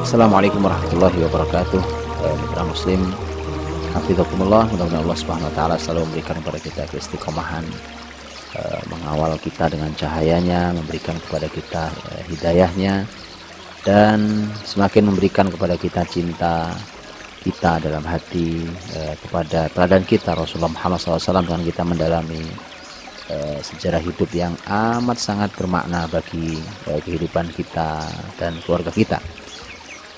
Assalamualaikum warahmatullahi wabarakatuh. Mitra muslim, hafizakumullah. Mudah-mudahan Allah Subhanahu wa taala selalu memberikan kepada kita keistiqomahan, mengawal kita dengan cahayanya, memberikan kepada kita hidayahnya, dan semakin memberikan kepada kita cinta kita dalam hati kepada teladan kita Rasulullah Muhammad SAW, dengan kita mendalami sejarah hidup yang amat sangat bermakna bagi kehidupan kita dan keluarga kita.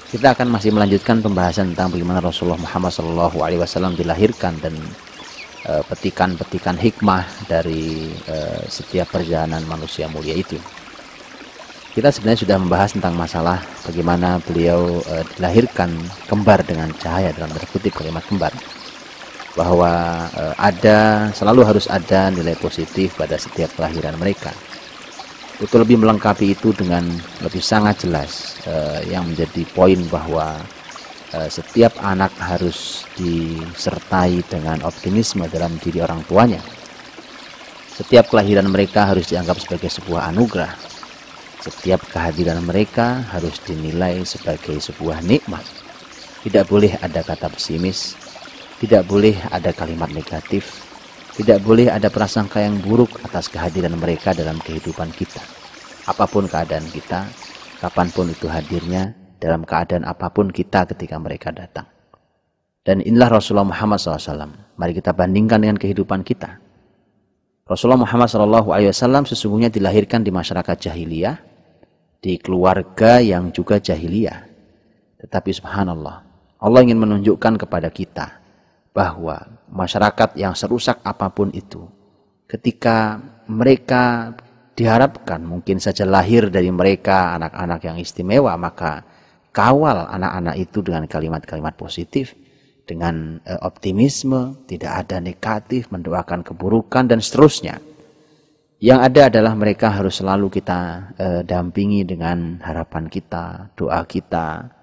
Kita akan masih melanjutkan pembahasan tentang bagaimana Rasulullah Muhammad SAW dilahirkan dan petikan-petikan hikmah dari setiap perjalanan manusia mulia itu. Kita sebenarnya sudah membahas tentang masalah bagaimana beliau dilahirkan kembar dengan cahaya, dalam tanda kutip kalimat kembar, bahwa selalu harus ada nilai positif pada setiap kelahiran mereka. Untuk lebih melengkapi itu dengan lebih sangat jelas, yang menjadi poin bahwa setiap anak harus disertai dengan optimisme dalam diri orang tuanya. Setiap kelahiran mereka harus dianggap sebagai sebuah anugerah. Setiap kehadiran mereka harus dinilai sebagai sebuah nikmat. Tidak boleh ada kata pesimis, tidak boleh ada kalimat negatif, tidak boleh ada prasangka yang buruk atas kehadiran mereka dalam kehidupan kita. Apapun keadaan kita, kapanpun itu hadirnya, dalam keadaan apapun kita ketika mereka datang. Dan inilah Rasulullah Muhammad SAW. Mari kita bandingkan dengan kehidupan kita. Rasulullah Muhammad SAW sesungguhnya dilahirkan di masyarakat jahiliyah, di keluarga yang juga jahiliyah. Tetapi subhanallah, Allah ingin menunjukkan kepada kita bahwa masyarakat yang serusak apapun itu, ketika mereka diharapkan mungkin saja lahir dari mereka anak-anak yang istimewa, maka kawal anak-anak itu dengan kalimat-kalimat positif, dengan optimisme, tidak ada negatif, mendoakan keburukan dan seterusnya. Yang ada adalah mereka harus selalu kita dampingi dengan harapan kita, doa kita,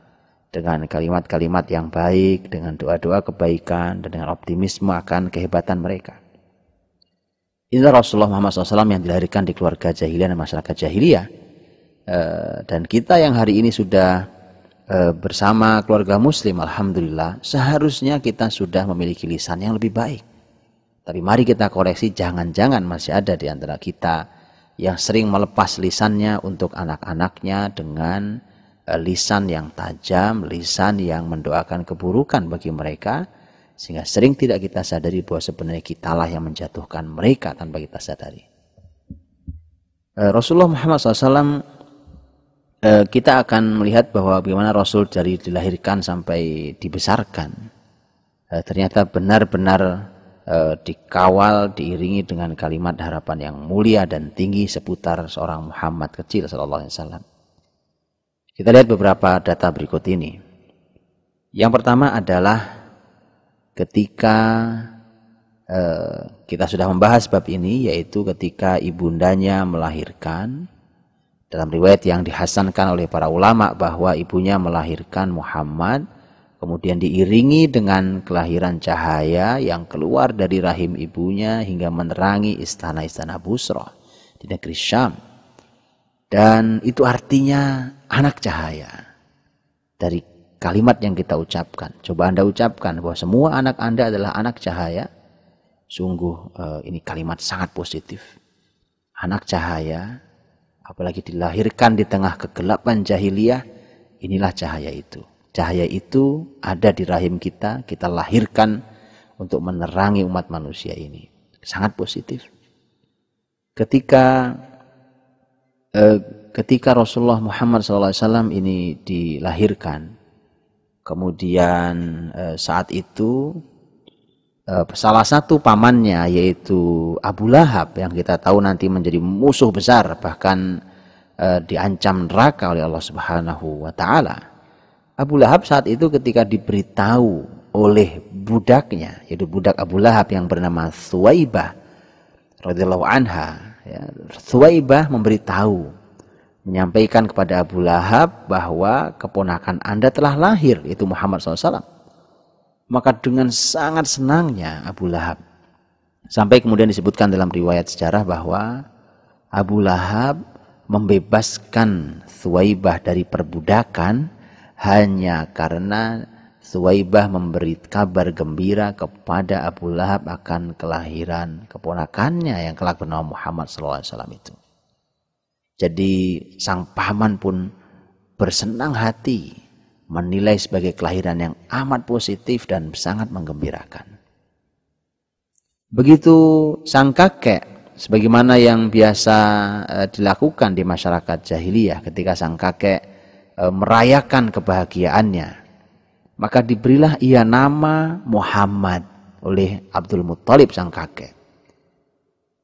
dengan kalimat-kalimat yang baik, dengan doa-doa kebaikan, dan dengan optimisme akan kehebatan mereka. Inilah Rasulullah Muhammad SAW yang dilahirkan di keluarga jahiliyah dan masyarakat jahiliyah. Dan kita yang hari ini sudah bersama keluarga muslim, alhamdulillah, seharusnya kita sudah memiliki lisan yang lebih baik. Tapi mari kita koreksi, jangan-jangan masih ada di antara kita yang sering melepas lisannya untuk anak-anaknya dengan lisan yang tajam, lisan yang mendoakan keburukan bagi mereka, sehingga sering tidak kita sadari bahwa sebenarnya kitalah yang menjatuhkan mereka tanpa kita sadari. Rasulullah Muhammad SAW, kita akan melihat bahwa bagaimana Rasul dari dilahirkan sampai dibesarkan, ternyata benar-benar dikawal, diiringi dengan kalimat harapan yang mulia dan tinggi seputar seorang Muhammad kecil sallallahu alaihi wasallam. Kita lihat beberapa data berikut ini. Yang pertama adalah ketika kita sudah membahas bab ini, yaitu ketika ibundanya melahirkan. Dalam riwayat yang dihasankan oleh para ulama bahwa ibunya melahirkan Muhammad, kemudian diiringi dengan kelahiran cahaya yang keluar dari rahim ibunya hingga menerangi istana-istana Busra di negeri Syam. Dan itu artinya anak cahaya. Dari kalimat yang kita ucapkan, coba Anda ucapkan bahwa semua anak Anda adalah anak cahaya. Sungguh ini kalimat sangat positif. Anak cahaya, apalagi dilahirkan di tengah kegelapan jahiliyah, inilah cahaya itu. Cahaya itu ada di rahim kita, kita lahirkan untuk menerangi umat manusia ini. Sangat positif. Ketika Rasulullah Muhammad SAW ini dilahirkan, kemudian saat itu salah satu pamannya yaitu Abu Lahab, yang kita tahu nanti menjadi musuh besar, bahkan diancam neraka oleh Allah Subhanahu wa taala. Abu Lahab saat itu ketika diberitahu oleh budaknya, yaitu budak Abu Lahab yang bernama Thuwaibah radhiyallahu anha, ya, Thuwaibah menyampaikan kepada Abu Lahab bahwa keponakan Anda telah lahir, itu Muhammad SAW. Maka dengan sangat senangnya Abu Lahab, sampai kemudian disebutkan dalam riwayat sejarah bahwa Abu Lahab membebaskan Thuwaibah dari perbudakan hanya karena Suwaibah memberi kabar gembira kepada Abu Lahab akan kelahiran keponakannya yang kelak bernama Muhammad SAW itu. Jadi sang paman pun bersenang hati menilai sebagai kelahiran yang amat positif dan sangat menggembirakan. Begitu sang kakek, sebagaimana yang biasa dilakukan di masyarakat jahiliyah ketika sang kakek merayakan kebahagiaannya, maka diberilah ia nama Muhammad oleh Abdul Muttalib sang kakek.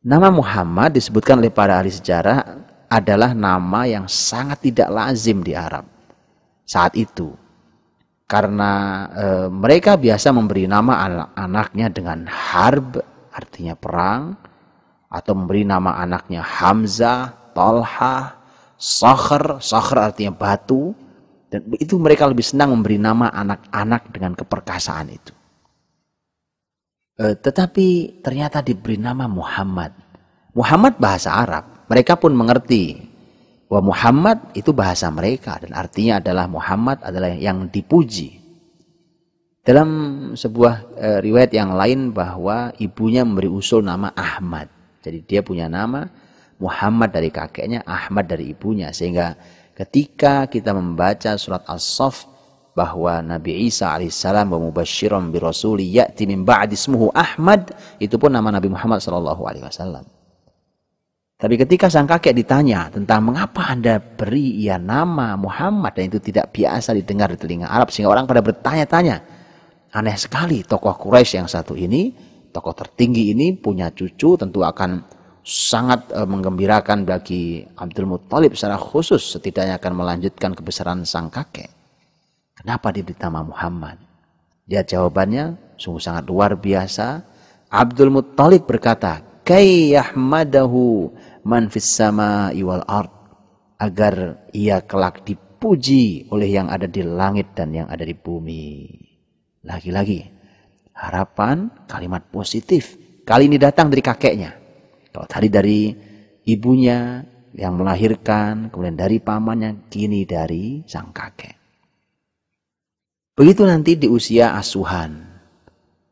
Nama Muhammad disebutkan oleh para ahli sejarah adalah nama yang sangat tidak lazim di Arab saat itu. Karena mereka biasa memberi nama anaknya dengan Harb, artinya perang, atau memberi nama anaknya Hamzah, Talha, Sakhr artinya batu. Dan itu mereka lebih senang memberi nama anak-anak dengan keperkasaan itu. Tetapi ternyata diberi nama Muhammad. Muhammad bahasa Arab. Mereka pun mengerti bahwa Muhammad itu bahasa mereka. Dan artinya adalah Muhammad adalah yang dipuji. Dalam sebuah riwayat yang lain bahwa ibunya memberi usul nama Ahmad. Jadi dia punya nama Muhammad dari kakeknya, Ahmad dari ibunya. Sehingga ketika kita membaca surat As-Saff bahwa Nabi Isa alaihissalam wa mubasysyiran bi rasuli ya'ti min ba'di ismuhu Ahmad, itu pun nama Nabi Muhammad sallallahu alaihi wasallam. Tapi ketika sang kakek ditanya tentang mengapa Anda beri ia nama Muhammad, dan itu tidak biasa didengar di telinga Arab, sehingga orang pada bertanya-tanya, aneh sekali tokoh Quraisy yang satu ini, tokoh tertinggi ini punya cucu, tentu akan sangat menggembirakan bagi Abdul Muttalib secara khusus, setidaknya akan melanjutkan kebesaran sang kakek. Kenapa diberi nama Muhammad? Lihat jawabannya, sungguh sangat luar biasa. Abdul Muttalib berkata, "Kay yahmadahu man fis sama'i wal ard," agar ia kelak dipuji oleh yang ada di langit dan yang ada di bumi. Lagi-lagi harapan kalimat positif. Kali ini datang dari kakeknya. Kalau tadi dari ibunya yang melahirkan, kemudian dari pamannya, kini dari sang kakek. Begitu nanti di usia asuhan.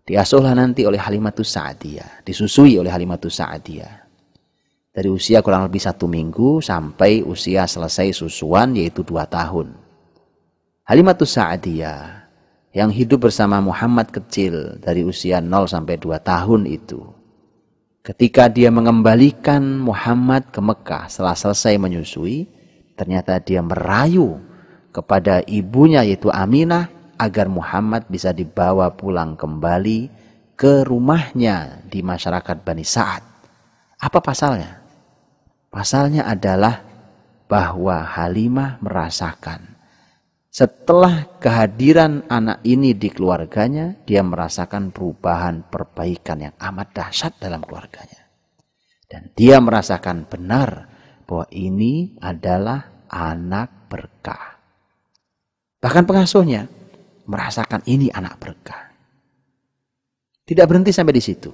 Diasuhlah nanti oleh Halimatus Sa'diyah, disusui oleh Halimatus Sa'diyah. Dari usia kurang lebih 1 minggu sampai usia selesai susuan, yaitu 2 tahun. Halimatus Sa'diyah yang hidup bersama Muhammad kecil dari usia 0 sampai 2 tahun itu, ketika dia mengembalikan Muhammad ke Mekah setelah selesai menyusui, ternyata dia merayu kepada ibunya yaitu Aminah agar Muhammad bisa dibawa pulang kembali ke rumahnya di masyarakat Bani Sa'ad. Apa pasalnya? Pasalnya adalah bahwa Halimah merasakan setelah kehadiran anak ini di keluarganya, dia merasakan perubahan perbaikan yang amat dahsyat dalam keluarganya. Dan dia merasakan benar bahwa ini adalah anak berkah. Bahkan pengasuhnya merasakan ini anak berkah. Tidak berhenti sampai di situ.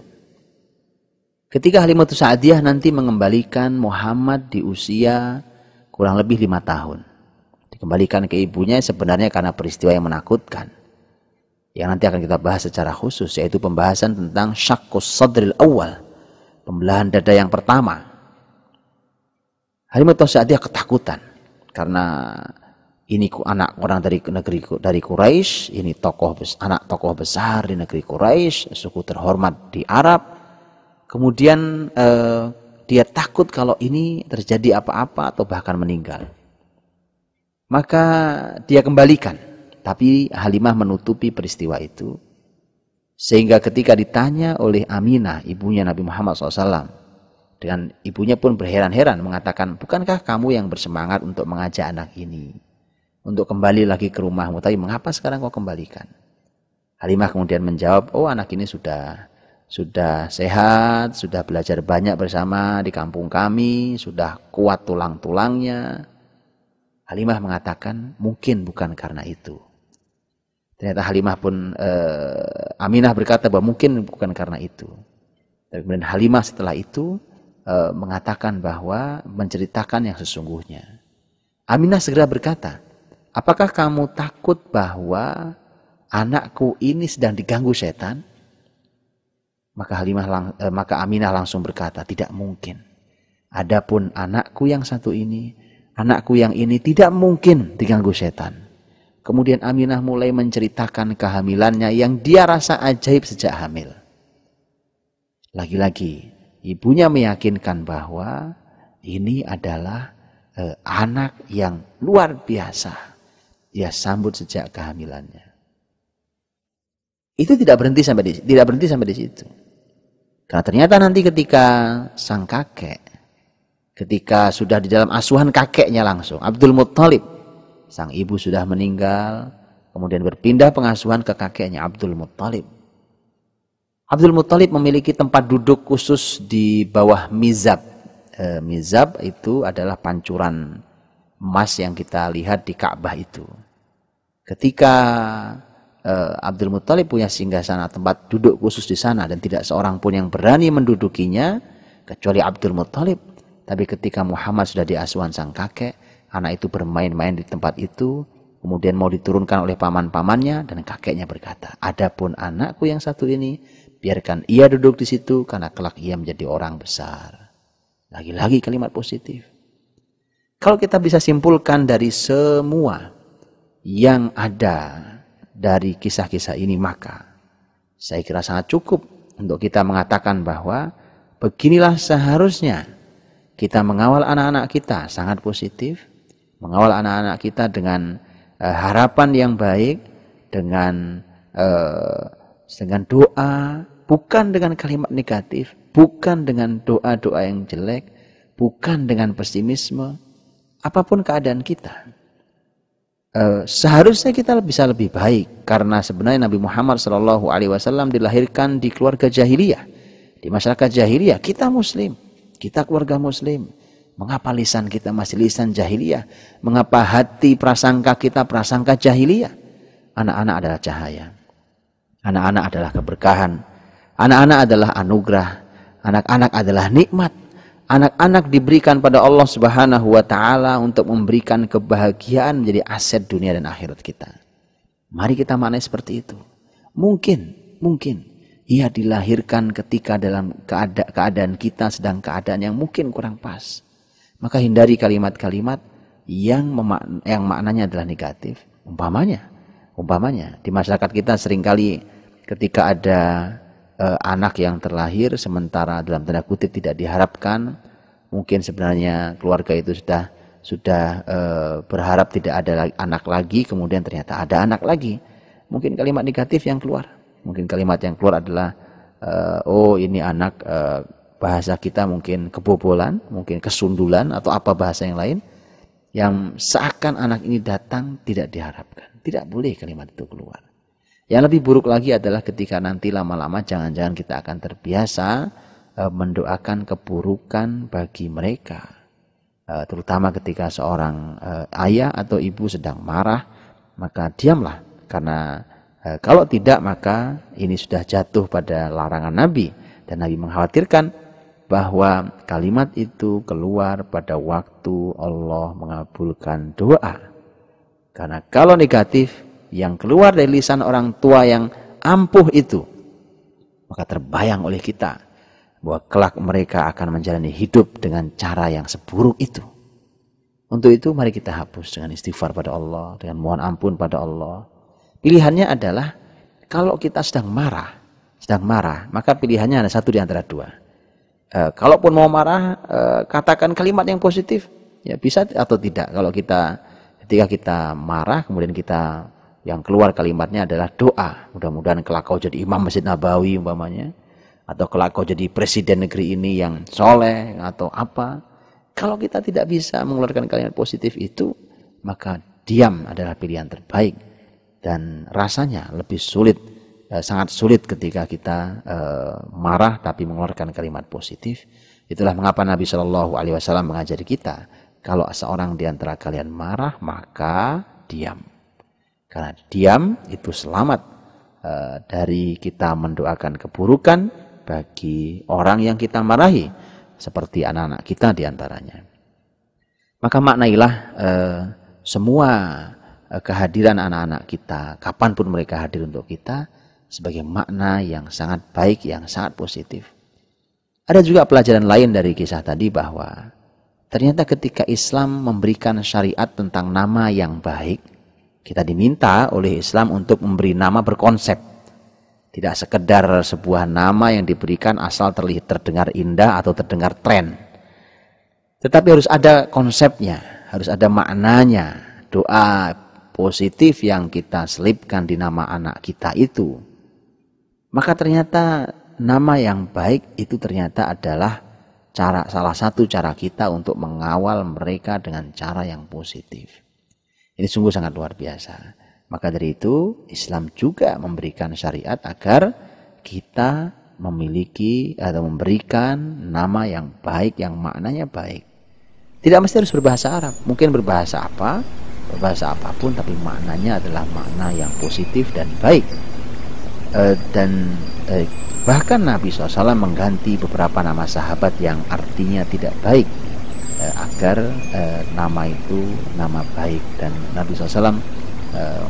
Ketika Halimatus Sa'diyah nanti mengembalikan Muhammad di usia kurang lebih 5 tahun. Dikembalikan ke ibunya sebenarnya karena peristiwa yang menakutkan, yang nanti akan kita bahas secara khusus, yaitu pembahasan tentang syaqqus sadril awal, pembelahan dada yang pertama. Halimatus Sa'diyah ketakutan karena ini anak orang dari Quraisy, ini anak tokoh besar di negeri Quraisy, suku terhormat di Arab. Kemudian dia takut kalau ini terjadi apa-apa atau bahkan meninggal. Maka dia kembalikan, tapi Halimah menutupi peristiwa itu. Sehingga ketika ditanya oleh Aminah, ibunya Nabi Muhammad SAW, dengan ibunya pun berheran-heran mengatakan, bukankah kamu yang bersemangat untuk mengajak anak ini untuk kembali lagi ke rumahmu, tapi mengapa sekarang kau kembalikan? Halimah kemudian menjawab, oh anak ini sudah sehat, sudah belajar banyak bersama di kampung kami, sudah kuat tulang-tulangnya. Halimah mengatakan mungkin bukan karena itu. Ternyata Halimah pun Aminah berkata bahwa mungkin bukan karena itu. Dan kemudian Halimah setelah itu mengatakan bahwa menceritakan yang sesungguhnya. Aminah segera berkata, apakah kamu takut bahwa anakku ini sedang diganggu setan? Maka Aminah langsung berkata, tidak mungkin. Adapun anakku yang satu ini, anakku yang ini tidak mungkin diganggu setan. Kemudian Aminah mulai menceritakan kehamilannya yang dia rasa ajaib sejak hamil. Lagi-lagi ibunya meyakinkan bahwa ini adalah anak yang luar biasa. Dia sambut sejak kehamilannya. Itu tidak berhenti sampai di situ. Karena ternyata nanti ketika sang kakek, ketika sudah di dalam asuhan kakeknya langsung, Abdul Muttalib, sang ibu sudah meninggal, kemudian berpindah pengasuhan ke kakeknya Abdul Muttalib. Abdul Muttalib memiliki tempat duduk khusus di bawah mizab. Mizab itu adalah pancuran emas yang kita lihat di Ka'bah itu. Ketika Abdul Muttalib punya singgasana, tempat duduk khusus di sana, dan tidak seorang pun yang berani mendudukinya kecuali Abdul Muttalib. Tapi ketika Muhammad sudah di asuhan sang kakek, anak itu bermain-main di tempat itu, kemudian mau diturunkan oleh paman-pamannya, dan kakeknya berkata, adapun anakku yang satu ini, biarkan ia duduk di situ karena kelak ia menjadi orang besar. Lagi-lagi kalimat positif. Kalau kita bisa simpulkan dari semua yang ada dari kisah-kisah ini, maka saya kira sangat cukup untuk kita mengatakan bahwa beginilah seharusnya kita mengawal anak-anak kita, sangat positif. Mengawal anak-anak kita dengan harapan yang baik, dengan doa, bukan dengan kalimat negatif, bukan dengan doa-doa yang jelek, bukan dengan pesimisme. Apapun keadaan kita, seharusnya kita bisa lebih baik, karena sebenarnya Nabi Muhammad SAW dilahirkan di keluarga jahiliyah, di masyarakat jahiliyah. Kita Muslim, kita keluarga Muslim. Mengapa lisan kita masih lisan jahiliyah? Mengapa hati prasangka kita prasangka jahiliyah? Anak-anak adalah cahaya, anak-anak adalah keberkahan, anak-anak adalah anugerah, anak-anak adalah nikmat. Anak-anak diberikan pada Allah Subhanahu wa Ta'ala untuk memberikan kebahagiaan, menjadi aset dunia dan akhirat kita. Mari kita maknai seperti itu. Mungkin ia dilahirkan ketika dalam keadaan kita sedang keadaan yang mungkin kurang pas. Maka hindari kalimat-kalimat yang maknanya adalah negatif. Umpamanya di masyarakat kita seringkali ketika ada anak yang terlahir sementara dalam tanda kutip tidak diharapkan, mungkin sebenarnya keluarga itu sudah berharap tidak ada anak lagi, kemudian ternyata ada anak lagi. Mungkin kalimat negatif yang keluar, mungkin kalimat yang keluar adalah oh ini anak, bahasa kita mungkin kebobolan, mungkin kesundulan, atau apa bahasa yang lain, yang seakan anak ini datang tidak diharapkan. Tidak boleh kalimat itu keluar. Yang lebih buruk lagi adalah ketika nanti lama-lama jangan-jangan kita akan terbiasa mendoakan keburukan bagi mereka. Terutama ketika seorang ayah atau ibu sedang marah, maka diamlah. Karena kalau tidak, maka ini sudah jatuh pada larangan Nabi. Dan Nabi mengkhawatirkan bahwa kalimat itu keluar pada waktu Allah mengabulkan doa. Karena kalau negatif, yang keluar dari lisan orang tua yang ampuh itu, maka terbayang oleh kita bahwa kelak mereka akan menjalani hidup dengan cara yang seburuk itu. Untuk itu mari kita hapus dengan istighfar pada Allah, dengan mohon ampun pada Allah. Pilihannya adalah kalau kita sedang marah, maka pilihannya ada satu di antara dua. Kalaupun mau marah, katakan kalimat yang positif, ya bisa atau tidak. Kalau ketika kita marah, kemudian kita yang keluar kalimatnya adalah doa. Mudah-mudahan kelak kau jadi imam Masjid Nabawi umpamanya, atau kelak kau jadi presiden negeri ini yang soleh, atau apa. Kalau kita tidak bisa mengeluarkan kalimat positif itu, maka diam adalah pilihan terbaik. Dan rasanya lebih sulit, sangat sulit ketika kita marah tapi mengeluarkan kalimat positif. Itulah mengapa Nabi SAW mengajari kita, kalau seorang di antara kalian marah, maka diam. Karena diam itu selamat dari kita mendoakan keburukan bagi orang yang kita marahi, seperti anak-anak kita diantaranya. Maka maknailah semua kehadiran anak-anak kita, kapanpun mereka hadir untuk kita, sebagai makna yang sangat baik, yang sangat positif. Ada juga pelajaran lain dari kisah tadi bahwa ternyata ketika Islam memberikan syariat tentang nama yang baik, kita diminta oleh Islam untuk memberi nama berkonsep. Tidak sekedar sebuah nama yang diberikan asal terlihat terdengar indah atau terdengar tren. Tetapi harus ada konsepnya, harus ada maknanya. Doa positif yang kita selipkan di nama anak kita itu. Maka ternyata nama yang baik itu ternyata adalah salah satu cara kita untuk mengawal mereka dengan cara yang positif. Ini sungguh sangat luar biasa. Maka dari itu Islam juga memberikan syariat agar kita memiliki atau memberikan nama yang baik, yang maknanya baik. Tidak mesti harus berbahasa Arab, mungkin berbahasa apapun, tapi maknanya adalah makna yang positif dan baik. Bahkan Nabi SAW mengganti beberapa nama sahabat yang artinya tidak baik agar nama itu nama baik, dan Nabi SAW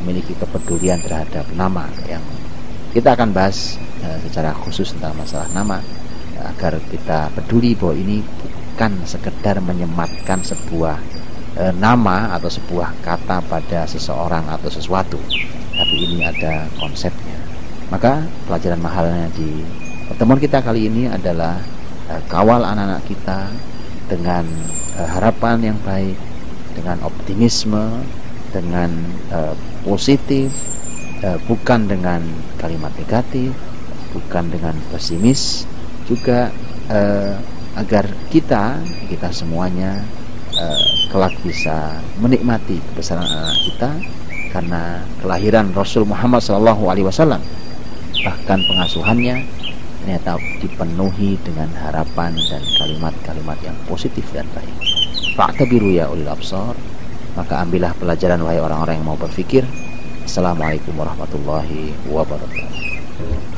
memiliki kepedulian terhadap nama yang kita akan bahas secara khusus tentang masalah nama, agar kita peduli bahwa ini bukan sekedar menyematkan sebuah nama atau sebuah kata pada seseorang atau sesuatu, tapi ini ada konsepnya. Maka pelajaran mahalnya di pertemuan kita kali ini adalah kawal anak-anak kita dengan harapan yang baik, dengan optimisme, dengan positif, bukan dengan kalimat negatif, bukan dengan pesimis, juga agar kita semuanya kelak bisa menikmati kebesaran anak kita karena kelahiran Rasul Muhammad SAW. Bahkan pengasuhannya ternyata dipenuhi dengan harapan dan kalimat-kalimat yang positif dan baik. Fa'tabiru ya ulil absar, maka ambillah pelajaran wahai orang-orang yang mau berfikir. Assalamualaikum warahmatullahi wabarakatuh.